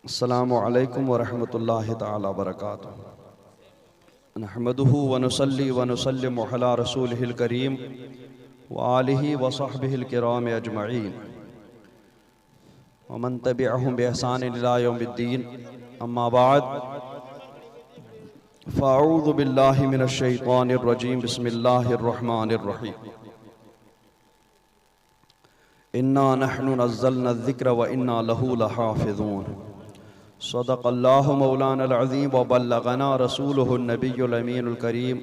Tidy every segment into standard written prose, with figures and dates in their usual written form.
السلام علیکم ورحمۃ اللہ تعالی وبرکاتہ۔ نحمدہ ونصلی ونسلم علی رسولہ الکریم وآلہ وصحبہ الکرام اجمعین ومن تبعہم بإحسان الی یوم الدین، اما بعد فاعوذ باللہ من الشیطان الرجیم، بسم اللہ الرحمن الرحیم۔ انا نحن نزلنا الذکر وانا لہ لحافظون۔ صدق اللہ مولانا العظیم وبلغنا رسولہ النبی الامین الکریم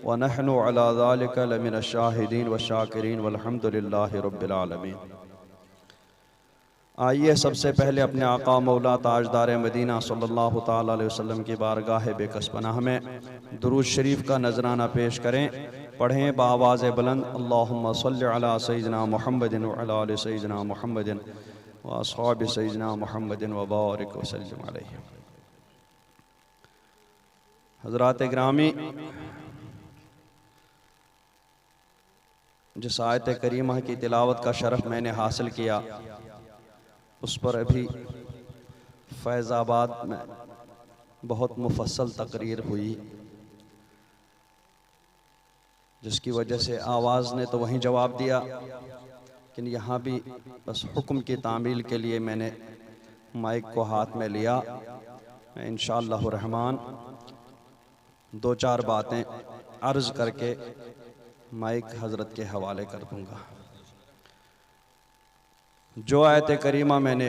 ونحن علی ذلک لمن الشاہدین والشاکرین والحمد للہ رب العالمین۔ آئیے سب سے پہلے اپنے آقا مولا تاجدار مدینہ صلی اللہ تعالیٰ علیہ وسلم کی بارگاہ بے کس پناہ میں درود شریف کا نذرانہ پیش کریں، پڑھیں بآواز بلند، اللہم صلی علی سیدنا محمد وعلی آل سیدنا محمد واصحاب سیدنا محمد وبارک وسلم علیہ۔ حضرات گرامی، جس آیت کریمہ کی تلاوت کا شرف میں نے حاصل کیا، اس پر ابھی فیض آباد میں بہت مفصل تقریر ہوئی، جس کی وجہ سے آواز نے تو وہیں جواب دیا، لیکن یہاں بھی بس حکم کی تعمیل کے لیے میں نے مائک کو ہاتھ میں لیا۔ میں انشاءاللہ الرحمن دو چار باتیں عرض کر کے مائک حضرت کے حوالے کر دوں گا۔ جو آیت کریمہ میں نے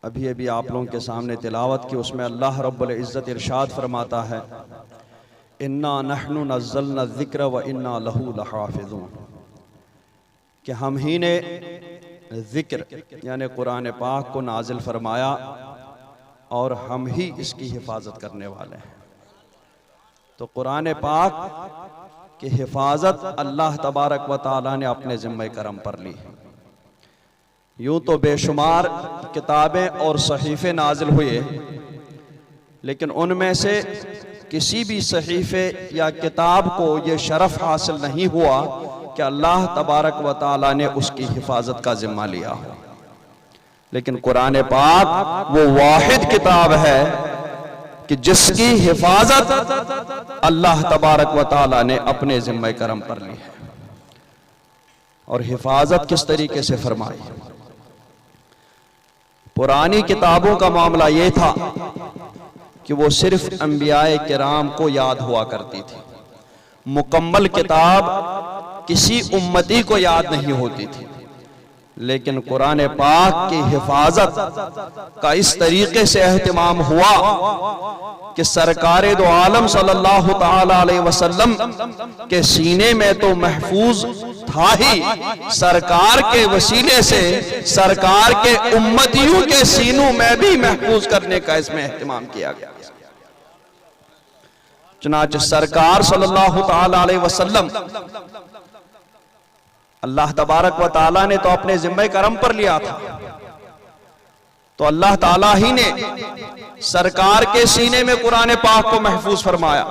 ابھی آپ لوگوں کے سامنے تلاوت کی، اس میں اللہ رب العزت ارشاد فرماتا ہے، انا نحن نزلنا الذکر وانا لہ لحافظون، کہ ہم ہی نے ذکر یعنی قرآن پاک کو نازل فرمایا اور ہم ہی اس کی حفاظت کرنے والے ہیں۔ تو قرآن پاک کی حفاظت اللہ تبارک و تعالیٰ نے اپنے ذمہ کرم پر لی۔ یوں تو بے شمار کتابیں اور صحیفے نازل ہوئے، لیکن ان میں سے کسی بھی صحیفے یا کتاب کو یہ شرف حاصل نہیں ہوا کہ اللہ تبارک و تعالیٰ نے اس کی حفاظت کا ذمہ لیا ہو، لیکن قرآن پاک وہ واحد کتاب ہے کہ جس کی حفاظت اللہ تبارک و تعالیٰ نے اپنے ذمہ کرم پر لی ہے۔ اور حفاظت کس طریقے سے فرمائی؟ پرانی کتابوں کا معاملہ یہ تھا کہ وہ صرف انبیاء کرام کو یاد ہوا کرتی تھی، مکمل کتاب کسی امتی کو یاد نہیں ہوتی تھی، لیکن قرآن پاک کی حفاظت کا اس طریقے سے اہتمام ہوا کہ سرکار دو عالم صلی اللہ تعالیٰ علیہ وسلم کے سینے میں تو محفوظ تھا ہی، سرکار کے وسیلے سے سرکار کے امتیوں کے سینوں میں بھی محفوظ کرنے کا اس میں اہتمام کیا گیا۔ چنانچہ سرکار صلی اللہ تعالیٰ علیہ وسلم اللہ تبارک و تعالیٰ نے تو اپنے ذمہ کرم پر لیا تھا، تو اللہ تعالیٰ ہی نے سرکار کے سینے میں قرآن پاک کو محفوظ فرمایا،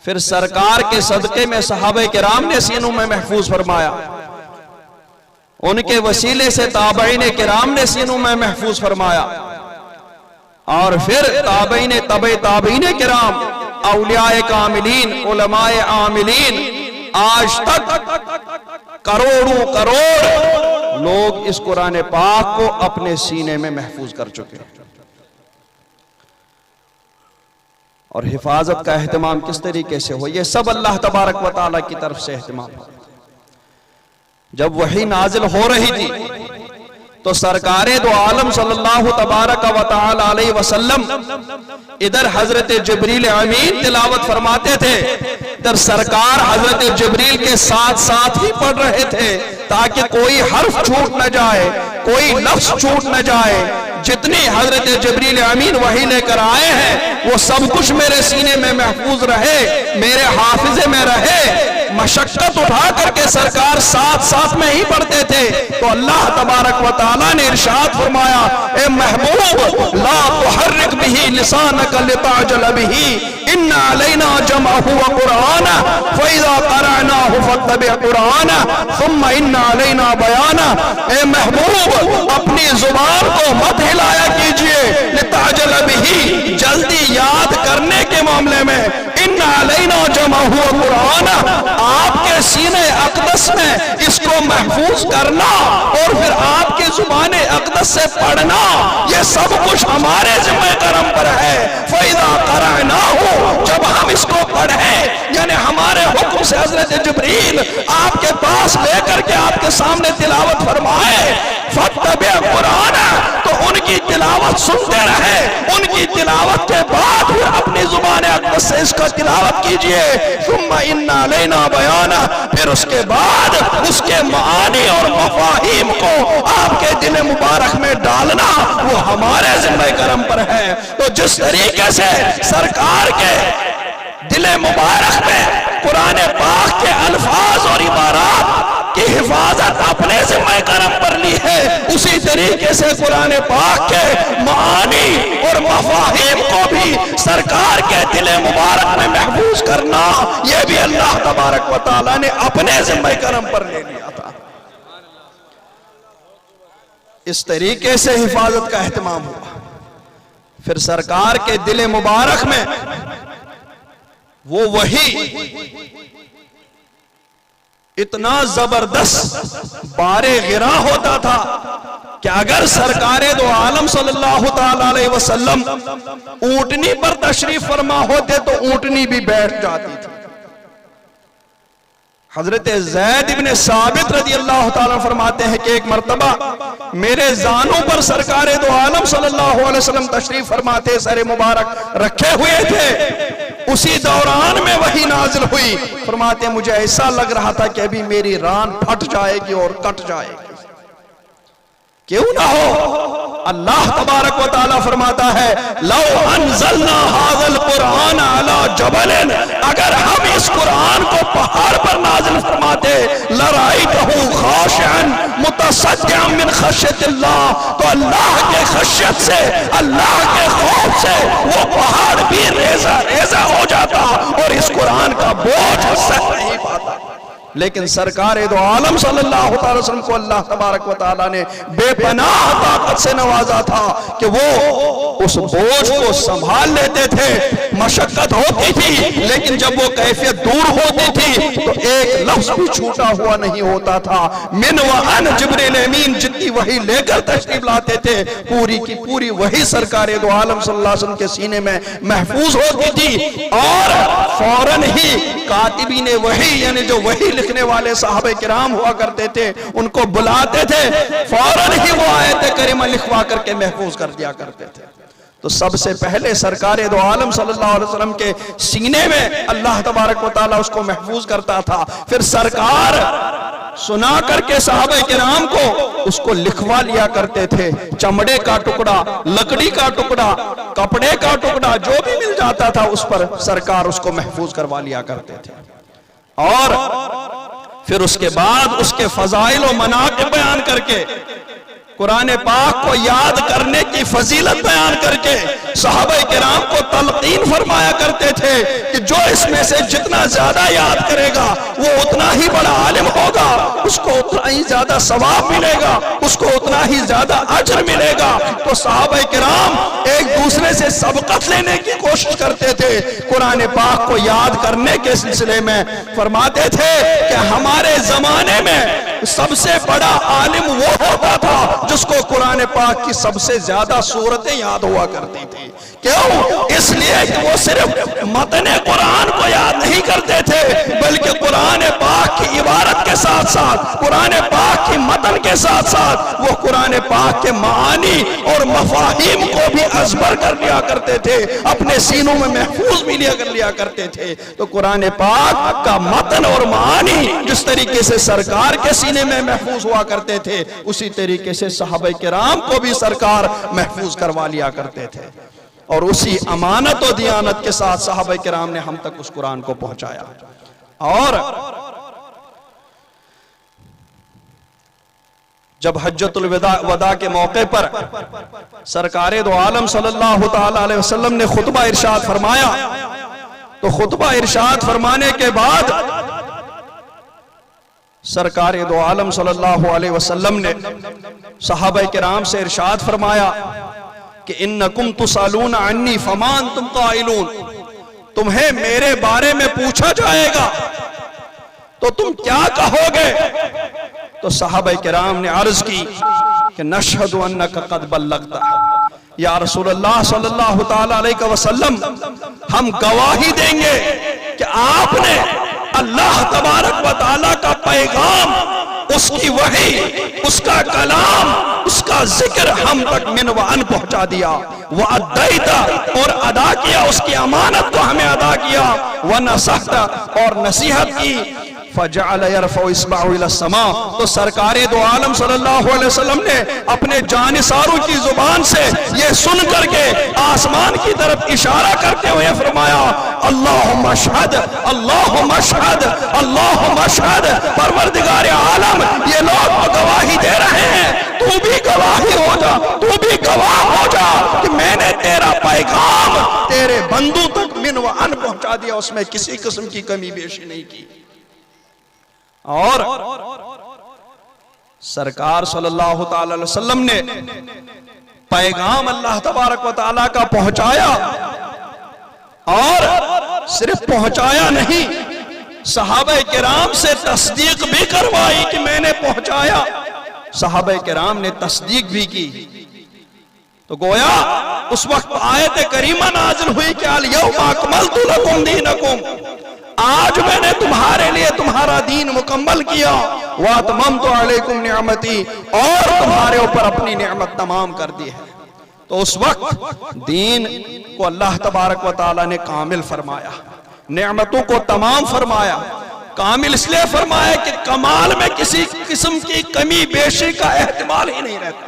پھر سرکار کے صدقے میں صحابہ کرام نے سینوں میں محفوظ فرمایا، ان کے وسیلے سے تابعین کرام نے سینوں میں محفوظ فرمایا، اور پھر تابعین تابعین کرام، اولیاء کاملین، علماء عاملین، آج تک کروڑوں کروڑ لوگ اس قرآن پاک کو اپنے سینے میں محفوظ کر چکے ہیں۔ اور حفاظت کا اہتمام کس طریقے سے ہو؟ یہ سب اللہ تبارک و تعالیٰ کی طرف سے اہتمام ہو۔ جب وحی نازل ہو رہی تھی تو سرکار دو عالم صلی اللہ تبارک و تعالیٰ علیہ وسلم ادھر حضرت جبریل امین تلاوت فرماتے تھے، ادھر سرکار حضرت جبریل کے ساتھ ساتھ ہی پڑھ رہے تھے تاکہ کوئی حرف چھوٹ نہ جائے، کوئی لفظ چھوٹ نہ جائے۔ جتنی حضرت جبریل امین وحی لے کر آئے ہیں وہ سب کچھ میرے سینے میں محفوظ رہے، میرے حافظے میں رہے۔ مشقت اٹھا کر کے سرکار ساتھ ساتھ میں ہی پڑھتے تھے، تو اللہ تبارک و تعالیٰ نے ارشاد فرمایا، اے محبوب لا تحرک بہ لسانک لتعجل بہ، ان علینا جمعہ وقرآنہ فاذا قرأناہ فاتبع قرآنہ ثم ان علینا بیانہ۔ اے محبوب اپنی زبان کو مت ہلا اقدس میں اس کو محفوظ کرنا اور پھر آپ کی زبان اقدس سے پڑھنا، یہ سب کچھ ہمارے ذمہ کرم پر ہے۔ فَإِذَا قَرَأْنَاهُ، جب ہم اس کو پڑھیں، یعنی ہمارے حکم سے حضرت جبریل آپ کے پاس لے کر کے آپ کے سامنے تلاوت فرمائے، فَاتَّبِعْ قُرْآنَ، تو ان کی تلاوت سنتے رہے، ان کی تلاوت کے بعد پھر اپنی زبان اقدس سے اس کا تلاوت کیجئے۔ ثُمَّ إِنَّ عَلَيْنَا بَيَانَهُ، پھر اس کے بعد اس کے معانی اور مفاہیم کو آپ کے دل مبارک میں ڈالنا وہ ہمارے ذمہ کرم پر ہے۔ تو جس طریقے سے سرکار کے دل مبارک میں قرآن پاک کے الفاظ اور عبارات کی حفاظت اپنے ذمہ کرم پر لی ہے، اسی طریقے سے قرآن پاک کے معانی اور مفاہیم کو بھی سرکار کے دل مبارک میں محفوظ کرنا یہ بھی اللہ تبارک و تعالیٰ نے اپنے ذمہ کرم پر لے لیا تھا۔ اس طریقے سے حفاظت کا اہتمام ہوا۔ پھر سرکار کے دل مبارک میں وہ وحی اتنا زبردست بارے غراں ہوتا تھا کہ اگر سرکار دو عالم صلی اللہ تعالی علیہ وسلم اونٹنی پر تشریف فرما ہوتے تو اونٹنی بھی بیٹھ جاتی تھی۔ حضرت زید ابن ثابت رضی اللہ تعالیٰ فرماتے ہیں کہ ایک مرتبہ میرے زانوں پر سرکار دو عالم صلی اللہ علیہ وسلم تشریف فرماتے، سر مبارک رکھے ہوئے تھے، اسی دوران میں وحی نازل ہوئی۔ فرماتے مجھے ایسا لگ رہا تھا کہ ابھی میری ران پھٹ جائے گی اور کٹ جائے گی۔ کیوں نہ ہو، اللہ تبارک و تعالیٰ فرماتا ہے لو انزلنا هذا القرآن على جبل، اگر ہم اس قرآن کو پہاڑ پر نازل فرماتے لرأيته خاشعا متصدعا من خشية اللہ، تو اللہ کے خشیت سے، اللہ کے خوف سے وہ پہاڑ بھی ریزہ ریزہ ہو جاتا اور اس قرآن کا بوجھ سہ نہیں پاتا۔ لیکن سرکار دو عالم صلی اللہ علیہ وسلم کو اللہ تبارک و تعالیٰ نے بے پناہ طاقت سے نوازا تھا کہ وہ اس بوجھ کو سنبھال لیتے تھے۔ مشقت ہوتی تھی لیکن جب وہ کیفیت دور ہوتی تھی تو ایک لفظ بھی چھوٹا ہوا نہیں ہوتا تھا۔ من وعن جبریل امین جتنی وحی لے کر تشریف لاتے تھے، پوری کی پوری وحی سرکار دو عالم صلی اللہ علیہ وسلم کے سینے میں محفوظ ہوتی تھی، اور فوراً ہی کاتبین وحی یعنی جو وحی لکھنے والے صحابہ کرام ہوا کرتے تھے ان کو بلاتے تھے، فوراً ہی وہ آیت کریمہ لکھوا کر کے محفوظ کر دیا کرتے تھے۔ تو سب سے پہلے سرکار دو عالم صلی اللہ علیہ وسلم کے سینے میں اللہ تبارک و تعالیٰ اس کو محفوظ کرتا تھا، پھر سرکار سنا کر کے صحابہ کرام کو اس کو لکھوا لیا کرتے تھے۔ چمڑے کا ٹکڑا، لکڑی کا ٹکڑا، کپڑے کا ٹکڑا، جو بھی مل جاتا تھا اس پر سرکار اس کو محفوظ کروا لیا کرتے تھے، اور پھر اس کے بعد اس کے فضائل و مناقب بیان کر کے، قرآن پاک کو یاد کرنے کی فضیلت بیان کر کے صحابہ کرام کو تلقین فرمایا کرتے تھے کہ جو اس میں سے جتنا زیادہ یاد کرے گا وہ اتنا ہی بڑا عالم ہوگا، اس کو اتنا ہی زیادہ ثواب ملے گا، اس کو اتنا ہی زیادہ اجر ملے گا۔ تو صحابہ کرام ایک دوسرے سے سبقت لینے کی کوشش کرتے تھے قرآن پاک کو یاد کرنے کے سلسلے میں۔ فرماتے تھے کہ ہمارے زمانے میں سب سے بڑا عالم وہ ہوتا تھا جس کو قرآن پاک کی سب سے زیادہ سورتیں یاد ہوا کرتی تھی۔ کیوں؟ اس لیے کہ وہ صرف متن قرآن کو یاد نہیں کرتے تھے بلکہ قرآن پاک کی عبارت کے ساتھ ساتھ، قرآن پاک کی متن کے ساتھ ساتھ وہ قرآن پاک کے معانی اور مفاہیم کو بھی ازبر کر لیا کرتے تھے، اپنے سینوں میں محفوظ بھی لیا کرتے تھے۔ تو قرآن پاک کا متن اور معانی جس طریقے سے سرکار کے سینے میں محفوظ ہوا کرتے تھے، اسی طریقے سے صحابہ کرام کو بھی سرکار محفوظ کروا لیا کرتے تھے، اور اسی امانت و دیانت کے ساتھ صحابہ کرام نے ہم تک اس قرآن کو پہنچایا۔ اور جب حجۃ الوداع کے موقع پر سرکار دو عالم صلی اللہ تعالی علیہ وسلم نے خطبہ ارشاد فرمایا، تو خطبہ ارشاد فرمانے کے بعد سرکار دو عالم صلی اللہ علیہ وسلم نے صحابہ کرام سے ارشاد فرمایا کہ انکم تسالون عنی فما انتم قائلون، تمہیں میرے بارے میں پوچھا جائے گا تو تم کیا کہو گے؟ تو صحابہ کرام نے عرض کی کہ نشہد انک قد بلغت، یا رسول اللہ صلی اللہ تعالی علیہ وسلم ہم گواہی دیں گے کہ آپ نے اللہ تبارک و تعالی کا پیغام، اس کی وحی، اس کا کلام، اس کا ذکر ہم تک من و ان پہنچا دیا، وَأَدَّيْتَ اور ادا کیا، اس کی امانت کو ہمیں ادا کیا، وَنَصَحْتَ اور نصیحت کی، فَجَعَلَ يَرْفَعُ إِصْبَعَهُ إِلَى السَّمَاءِ تو سرکار دو عالم صلی اللہ علیہ وسلم نے اپنے جانثاروں کی زبان سے یہ سن کر کے آسمان کی طرف اشارہ کرتے ہوئے فرمایا اللہم اشہد اللہم اشہد اللہم اشہد، پروردگار عالم یہ لوگ گواہی دے رہے ہیں، تو بھی گواہی ہو جا، تو بھی گواہ ہو جا کہ میں نے تیرا پیغام تیرے بندوں تک من و ان پہنچا دیا، اس میں کسی قسم کی کمی بیشی نہیں کی۔ اور سرکار صلی اللہ تعالی علیہ وسلم نے پیغام اللہ تبارک و تعالیٰ کا پہنچایا، اور صرف پہنچایا نہیں، صحابہ کرام سے تصدیق بھی کروائی کہ میں نے پہنچایا، صحابہ کرام نے تصدیق بھی کی۔ تو گویا اس وقت آیت کریمہ نازل ہوئی کہ الیوم اکملت لکم دینکم، آج میں نے تمہارے لیے تمہارا دین مکمل کیا، وَأَتْمَمْتُ عَلَيْكُمْ نِعْمَتِي اور تمہارے اوپر اپنی نعمت تمام کر دی ہے۔ تو اس وقت دین کو اللہ تبارک و تعالیٰ نے کامل فرمایا، نعمتوں کو تمام فرمایا۔ کامل اس لیے فرمایا کہ کمال میں کسی قسم کی کمی بیشی کا احتمال ہی نہیں رہتا،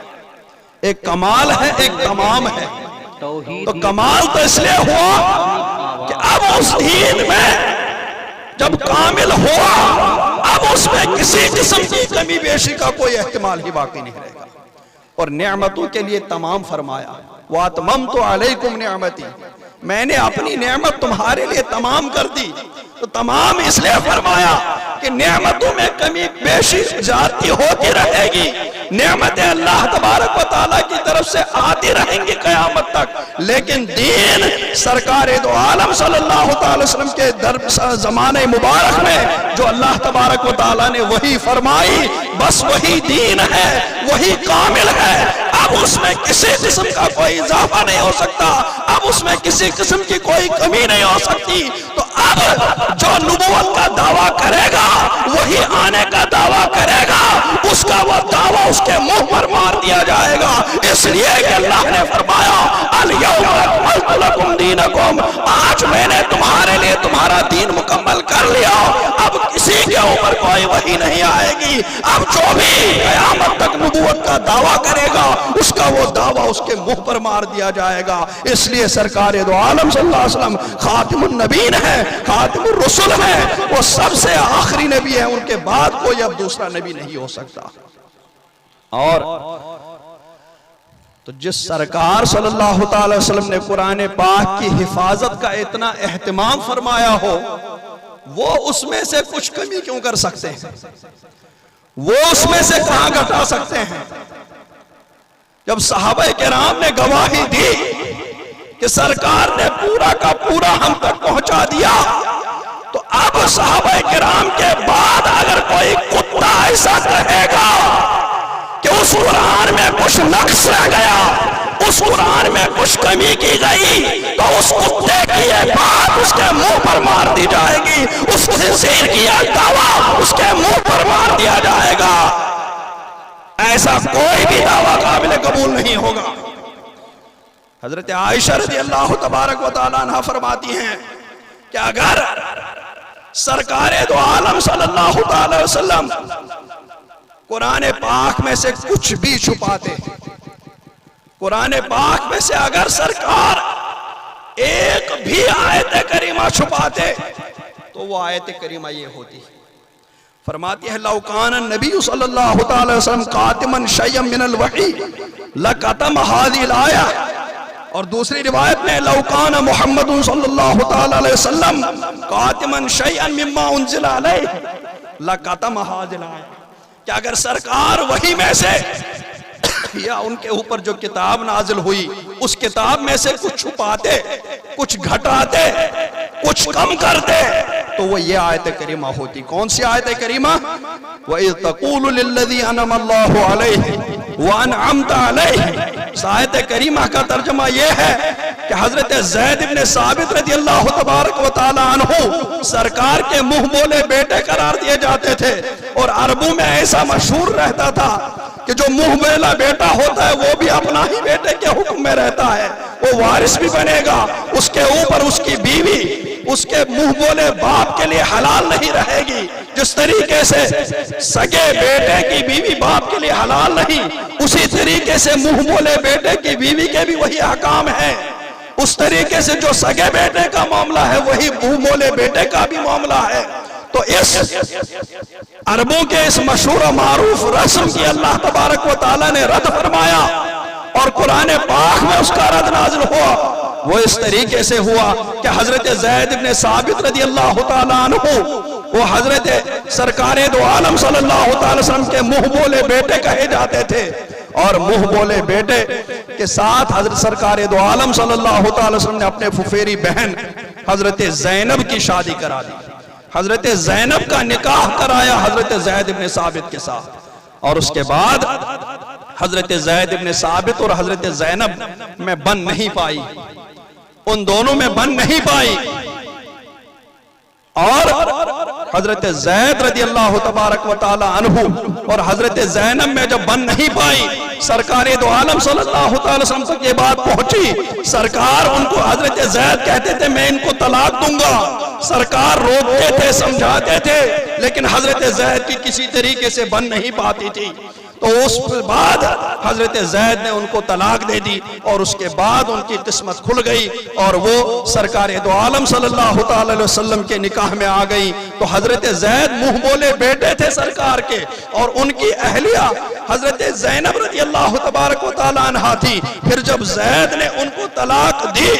ایک کمال ہے ایک تمام ہے۔ تو کمال تو اس لیے ہوا کہ اب اس دین میں جب کامل ہوا، اب اس میں کسی قسم کی کمی بیشی کا کوئی احتمال ہی باقی نہیں رہے گا، اور نعمتوں کے لیے تمام فرمایا وَأَتْمَمْتُ عَلَيْكُمْ نِعْمَتِي، میں نے اپنی نعمت تمہارے لیے تمام کر دی۔ تو تمام اس لیے فرمایا کہ نعمتوں میں کمی بیشی جاتی ہوتی رہے گی، نعمت اللہ تبارک و تعالیٰ کی طرف سے آتی رہیں گی قیامت تک، لیکن دین سرکار دو عالم صلی اللہ تعالی وسلم کے زمانے مبارک میں جو اللہ تبارک و تعالیٰ نے وہی فرمائی، بس وہی دین ہے، وہی کامل ہے، اب اس میں کسی قسم کا کوئی اضافہ نہیں ہو سکتا، اب اس میں کسی قسم کی کوئی کمی نہیں ہو سکتی۔ تو اب جو نبوت کا دعویٰ کرے گا وہی آنے کا دعویٰ کرے گا، اس کا وہ دعویٰ اس کے منہ پر مار دیا جائے گا، اس لیے کہ اللہ نے فرمایا الیوم اکملت لکم دینکم، آج میں نے تمہارے لیے تمہارا دین مکمل کر لیا، اب کسی کے اوپر کوئی وحی نہیں آئے گی، اب جو بھی قیامت تک نبوت کا دعویٰ کرے گا اس کا وہ دعویٰ اس کے منہ پر مار دیا جائے گا۔ اس لیے سرکار دو عالم صلی اللہ علیہ وسلم خاتم النبیین ہے، خاتم الرسل ہے، وہ سب سے آخری نبی ہے، ان کے بعد کوئی اب دوسرا نبی نہیں ہو سکتا۔ اور تو جس سرکار صلی اللہ تعالی وسلم نے قرآن پاک کی حفاظت کا اتنا اہتمام فرمایا ہو، وہ اس میں سے کچھ کمی کیوں کر سکتے ہیں؟ وہ اس میں سے کہاں گھٹا سکتے ہیں؟ جب صحابہ کرام نے گواہی دی کہ سرکار نے پورا کا پورا ہم تک پہنچا دیا، تو اب صحابہ کرام کے بعد اگر کوئی کتا ایسا کہے گا کہ اس قرآن میں کچھ نقص رہ گیا، اس قرآن میں کچھ کمی کی گئی، تو اس کتے کی یہ بات اس کے منہ پر مار دی جائے گی، اس خنزیر کی یہ دعویٰ اس کے منہ پر مار دیا جائے گا۔ ایسا کوئی بھی دعویٰ قابل قبول نہیں ہوگا۔ حضرت عائشہ رضی اللہ تبارک و تعالیٰ عنہ فرماتی ہیں کہ اگر سرکار دو عالم صلی اللہ تعالی وسلم قرآن پاک میں سے کچھ بھی چھپاتے، قرآن پاک میں سے اگر سرکار ایک بھی آیت کریمہ چھپاتے تو وہ آیت کریمہ یہ ہوتی۔ فرماتی ہے لو کان النبی صلی اللہ تعالی وسلم قاتما شیئا من الوحی لکتم هذه الآیہ، اور دوسری روایت میں لو کان محمد صلی اللہ تعالی علیہ وسلم قاتما شیئا مما انزل علیہ لکتم هذه الآیہ، کہ اگر سرکار وحی میں سے یا ان کے اوپر جو کتاب نازل ہوئی اس کتاب میں سے کچھ چھپاتے، کچھ گھٹاتے، کچھ کم کرتے، تو وہ یہ آیت کریمہ ہوتی. کون سی آیت کریمہ؟ وَإِذْ تَقُولُ لِلَّذِي أَنْعَمَ اللَّهُ عَلَيْهِ وَأَنْعَمْتَ عَلَيْهِ. اس آیت کریمہ کا ترجمہ یہ ہے کہ حضرت زید بن ثابت رضی اللہ تبارک و تعالی عنہ سرکار کے منہ بولے بیٹے قرار دیے جاتے تھے. اور عربوں میں ایسا مشہور رہتا تھا کہ جو منہ بولا بیٹا ہوتا ہے وہ بھی اپنا ہی بیٹے کے حکم میں رہتا ہے, وہ وارث بھی بنے گا, اس کے اوپر اس کی بیوی اس کے منہ بولے باپ کے لیے حلال نہیں رہے گی. جس طریقے سے سگے بیٹے کی بیوی باپ کے لیے حلال نہیں, اسی طریقے سے منہ بولے بیٹے کی بیوی کے بھی وہی احکام ہیں. اس طریقے سے جو سگے بیٹے کا معاملہ ہے وہی منہ بولے بیٹے کا بھی معاملہ ہے. تو اس عربوں کے اس مشہور و معروف رسم کی اللہ تبارک و تعالیٰ نے رد فرمایا اور قرآن پاک میں اس کا رد نازل ہوا. وہ اس طریقے سے ہوا کہ حضرت زید بن ثابت رضی اللہ تعالیٰ عنہ وہ حضرت سرکار دو عالم صلی اللہ تعالی وسلم کے منہ بولے بیٹے کہے جاتے تھے. اور منہ بولے بیٹے کے ساتھ حضرت سرکار دو عالم صلی اللہ تعالی وسلم نے اپنے پھپھیری بہن حضرت زینب کی شادی کرا دی. حضرت زینب کا نکاح کرایا حضرت زید بن ثابت کے ساتھ. اور اس کے بعد حضرت زید بن ثابت اور حضرت زینب میں بن نہیں پائی, ان دونوں میں بن نہیں پائی. اور حضرت زید رضی اللہ تبارک و تعالی عنہ اور حضرت زینب میں جب بن نہیں پائی, سرکار دو عالم صلی اللہ تعالی وسلم تک یہ بات پہنچی. سرکار ان کو حضرت زید کہتے تھے میں ان کو طلاق دوں گا, سرکار روکتے تھے سمجھاتے تھے, لیکن حضرت زید کی کسی طریقے سے بن نہیں پاتی تھی. تو اس بعد حضرت زید نے ان کو طلاق دے دی اور اس کے بعد ان کی قسمت کھل گئی اور وہ سرکار دو عالم صلی اللہ تعالی علیہ وسلم کے نکاح میں آ گئی. تو حضرت زید منہ بولے بیٹے تھے سرکار کے, اور ان کی اہلیہ حضرت زینب رضی اللہ تبارک و تعالی عنہا تھی. پھر جب زید نے ان کو طلاق دی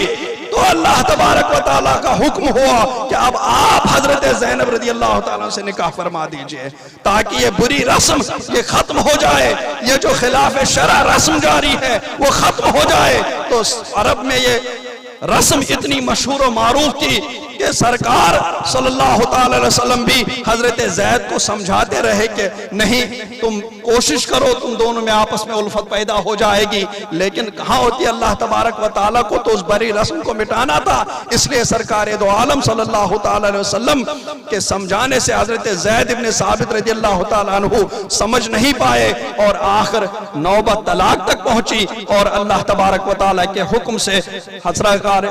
تو اللہ تبارک و تعالیٰ کا حکم ہوا کہ اب آپ حضرت زینب رضی اللہ تعالیٰ سے نکاح فرما دیجئے تاکہ یہ بری رسم یہ ختم ہو جائے, یہ جو خلاف شرع رسم جاری ہے وہ ختم ہو جائے. تو عرب میں یہ رسم اتنی مشہور و معروف تھی کہ سرکار صلی اللہ تعالی علیہ وسلم بھی حضرت زید کو سمجھاتے رہے کہ نہیں تم کوشش کرو, تم دونوں میں آپس میں الفت پیدا ہو جائے گی. لیکن کہاں ہوتی اللہ تبارک و تعالیٰ کو تو اس بری رسم کو مٹانا تھا. اس لیے سرکار دو عالم صلی اللہ تعالی علیہ وسلم کے سمجھانے سے حضرت زید بن ثابت رضی اللہ تعالی عنہ سمجھ نہیں پائے اور آخر نوبت طلاق تک پہنچی. اور اللہ تبارک و تعالیٰ کے حکم سے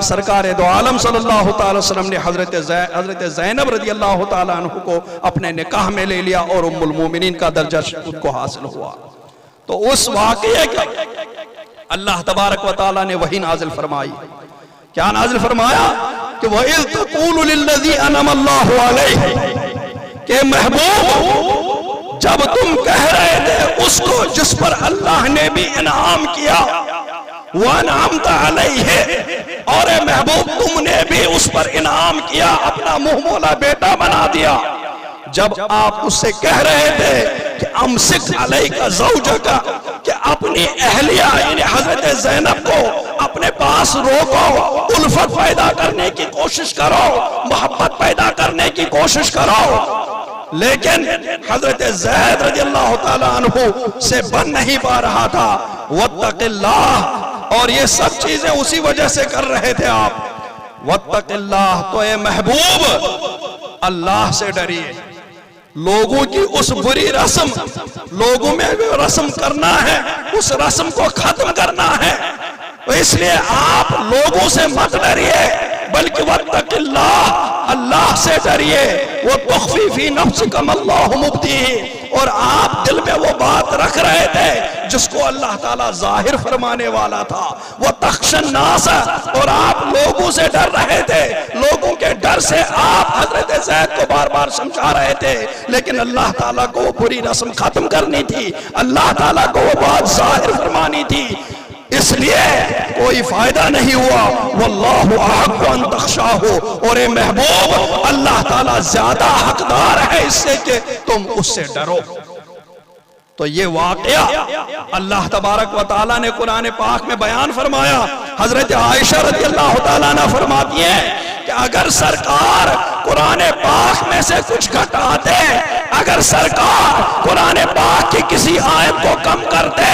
سرکار دو عالم صلی اللہ تعالی وسلم نے حضرت زینب رضی اللہ تعالیٰ عنہ کو اپنے نکاح میں لے لیا اور ام المومنین کا درجہ ان کو حاصل ہوا. تو اس واقعے کا اللہ تبارک و تعالیٰ نے وہی نازل فرمائی. کیا نازل فرمایا کہ وَإِذْ تَقُولُ لِلَّذِي أَنْعَمَ اللَّهُ عَلَيْهِ کہ محبوب جب تم کہہ رہے تھے اس کو جس پر اللہ نے بھی انعام کیا, وَأَنْعَمْتَ عَلَيْهِ اور اے محبوب تم نے بھی اس پر انعام کیا, اپنا منہ مولا بیٹا بنا دیا. جب آپ اس سے کہہ رہے تھے کہ امسک علیک زوجک کہ اپنی اہلیہ یعنی حضرت زینب کو اپنے پاس روکو, الفت پیدا کرنے کی کوشش کرو, محبت پیدا کرنے کی کوشش کرو, لیکن حضرت زید رضی اللہ تعالیٰ عنہ سے بن نہیں پا رہا تھا. واتق اللہ اور یہ سب چیزیں اسی وجہ سے کر رہے تھے آپ. واتق اللہ تو اے محبوب اللہ سے ڈریے. لوگوں کی اس بری رسم لوگوں میں رسم کرنا ہے, اس رسم کو ختم کرنا ہے. تو اس لیے آپ لوگوں سے مت ڈریے بلکہ واتق اللہ اللہ سے ڈریے. وَتُخْفِي فِي نَفْسِكَ مَا اللَّهُ مُبْدِيهِ اور آپ دل میں وہ بات رکھ رہے تھے جس کو اللہ تعالیٰ ظاہر فرمانے والا تھا. وَتَخْشَى النَّاسَ اور آپ لوگوں سے ڈر رہے تھے, لوگوں کے ڈر سے آپ حضرت زید کو بار بار سمجھا رہے تھے, لیکن اللہ تعالیٰ کو وہ بری رسم ختم کرنی تھی, اللہ تعالیٰ کو وہ بات ظاہر فرمانی تھی. اس لیے کوئی فائدہ نہیں ہوا. واللہ احق ان تخشاہ اور اے محبوب اللہ تعالیٰ زیادہ حقدار ہے اس سے کہ تم اس سے ڈرو. تو یہ واقعہ اللہ تبارک و تعالیٰ نے قرآن پاک میں بیان فرمایا. حضرت عائشہ رضی اللہ تعالیٰ عنہ فرماتی ہیں کہ اگر سرکار قرآن پاک میں سے کچھ گھٹا دے، اگر سرکار قرآن پاک کی کسی آیت کو کم کر دے،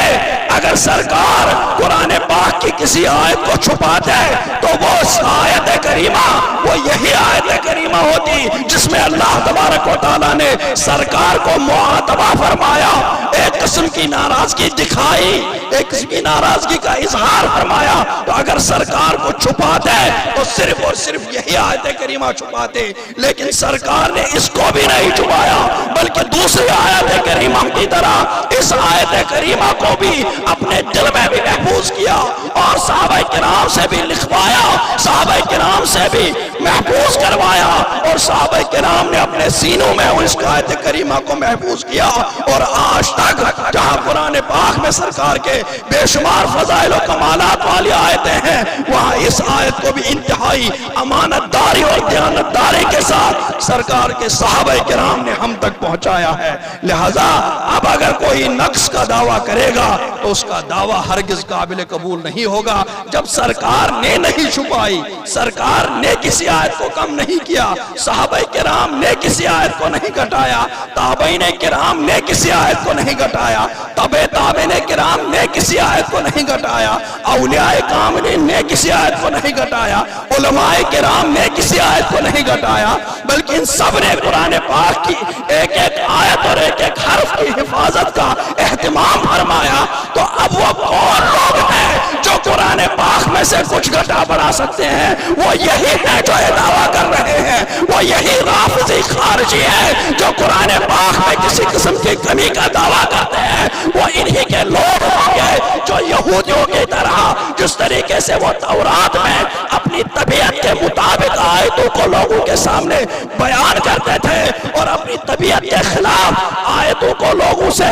اگر سرکار قرآن پاک کی کسی آیت کو چھپا دے، تو وہ آیت کریمہ وہ یہی آیت کریمہ ہوتی جس میں اللہ تبارک و تعالیٰ نے سرکار کو معاتبہ فرمایا، ایک قسم کی ناراضگی دکھائی، ایک قسم کی ناراضگی کا اظہار فرمایا۔ تو اگر سرکار کو چھپا دے تو صرف اور صرف یہی آیت کریمہ چھپاتے، لیکن سرکار نے اس کو بھی نہیں چھپایا، بلکہ دوسری آیت کریمہ کی طرح اس آیت کریمہ کو بھی اپنے دل میں بھی محفوظ کیا اور صحابہ کرام سے بھی لکھوایا، صحابہ کرام سے بھی محفوظ کروایا، اور صحابہ کرام نے اپنے سینوں میں اس آیت کریمہ کو محفوظ کیا۔ اور آج تک جہاں قرآن پاک میں سرکار کے بے شمار فضائل و کمالات والی آیتیں ہیں، وہاں اس آیت کو بھی انتہائی امانت داری اور دیانت داری کے ساتھ سرکار کے صحابہ کرام نے ہم تک پہنچایا ہے۔ لہذا اب اگر کوئی نقص کا دعویٰ کرے گا تو اس کا دعویٰ ہرگز قابل قبول نہیں ہوگا۔ جب سرکار نے نہیں چھپائی، سرکار نے کسی آیت کو کم نہیں کیا، صحابہ کرام نے کسی آیت کو نہیں گھٹایا، تابعین کرام نے کسی آیت کو نہیں گھٹایا، تابعین کرام نے کسی آیت کو نہیں گھٹایا، اولیاء کاملین نے کسی آیت کو نہیں گھٹایا، علماء کرام نے کسی آیت کو نہیں گھٹایا، بلکہ ان سب نے قرآن پاک کی ایک ایک آیت اور ایک ایک حرف کی حفاظت کا اہتمام فرمایا۔ تو اب وہ کون لوگ ہیں جو قرآن پاک میں سے کچھ گھٹا بڑھا سکتے ہیں؟ وہ یہی ہے جو یہ دعویٰ کر رہے ہیں، وہ یہی رافضی خارجی ہے جو قرآن پاک میں کسی قسم کی کمی کا دعویٰ کرتے ہیں۔ وہ انہی کے لوگ ہوں گے جو یہودیوں کی طرح جس طریقے سے وہ تورات میں اپنی طبیعت کے مطابق آیتوں کو لوگوں کے سامنے بیان کرتے تھے اور اپنی طبیعت کے خلاف آیتوں کو لوگوں سے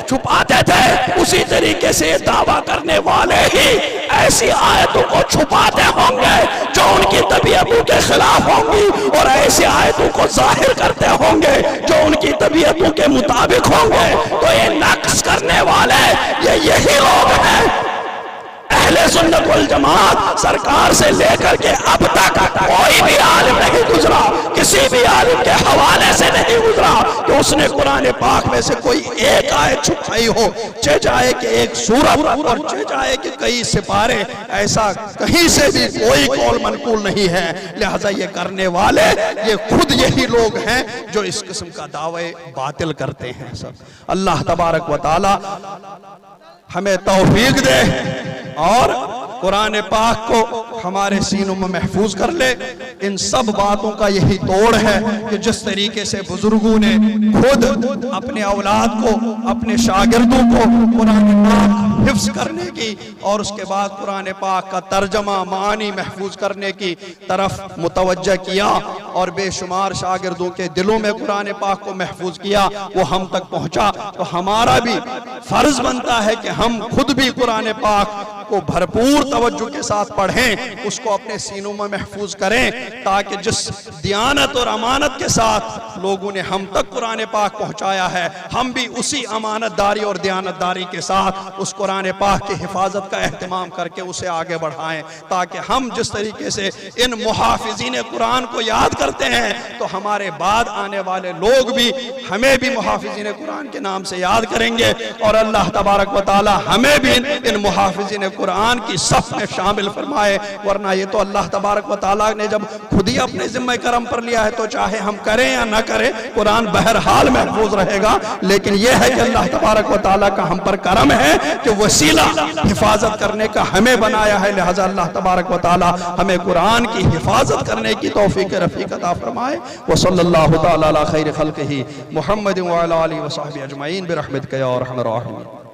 چھپاتے تھے، اسی طریقے سے دعویٰ کرنے والے ہی ایسی آیتوں کو چھپاتے ہوں گے جو ان کی طبیعتوں کے خلاف ہوں گی، اور ایسی آیتوں کو ظاہر کرتے ہوں گے جو ان کی طبیعتوں کے مطابق ہوں گے۔ تو یہ نقص کرنے والے یہی لوگ ہیں۔ اہل سنت والجماعت سرکار سے لے کر کے اب تک کوئی بھی عالم نہیں گزرا، کسی بھی عالم کے حوالے سے نہیں گزرا کہ اس نے قرآن پاک میں سے کوئی ایک آیت چھپائی ہو، چہ جائے کہ ایک سورت اور چہ جائے کہ کئی سپارے، ایسا کہیں سے بھی کوئی قول منقول نہیں ہے۔ لہذا یہ کرنے والے یہ خود یہی لوگ ہیں جو اس قسم کا دعوے باطل کرتے ہیں۔ اللہ تبارک و تعالی ہمیں توفیق دے اور قرآن پاک کو ہمارے سینوں میں محفوظ کر لے۔ ان سب باتوں کا یہی توڑ ہے کہ جس طریقے سے بزرگوں نے خود اپنے اولاد کو، اپنے شاگردوں کو قرآن پاک حفظ کرنے کی اور اس کے بعد قرآن پاک کا ترجمہ معانی محفوظ کرنے کی طرف متوجہ کیا اور بے شمار شاگردوں کے دلوں میں قرآن پاک کو محفوظ کیا، وہ ہم تک پہنچا، تو ہمارا بھی فرض بنتا ہے کہ ہم خود بھی قرآن پاک کو بھرپور توجہ کے ساتھ پڑھیں، اس کو اپنے سینوں میں محفوظ کریں، تاکہ جس دیانت اور امانت کے ساتھ لوگوں نے ہم تک قرآن پاک پہنچایا ہے، ہم بھی اسی امانت داری اور دیانت داری کے ساتھ اس قرآن پاک کی حفاظت کا اہتمام کر کے اسے آگے بڑھائیں، تاکہ ہم جس طریقے سے ان محافظین قرآن کو یاد کرتے ہیں تو ہمارے بعد آنے والے لوگ بھی ہمیں بھی محافظین قرآن کے نام سے یاد کریں گے، اور اللہ تبارک و تعالی ہمیں بھی ان محافظین قرآن کی صف میں شامل فرمائے۔ ورنہ یہ تو اللہ تبارک و تعالیٰ نے جب خود ہی اپنے ذمہ کرم پر لیا ہے تو چاہے ہم کریں یا نہ کریں قرآن بہرحال محفوظ رہے گا، لیکن یہ ہے کہ اللہ تبارک و تعالیٰ کا ہم پر کرم ہے کہ وسیلہ حفاظت کرنے کا ہمیں بنایا ہے۔ لہذا اللہ تبارک و تعالیٰ ہمیں قرآن کی حفاظت کرنے کی توفیق رفیق عطا فرمائے۔ وصلی اللہ تعالیٰ علی خیر خلقہ محمد وعلی آلہ وصحبہ اجمعین برحمتک یا ارحم الراحمین۔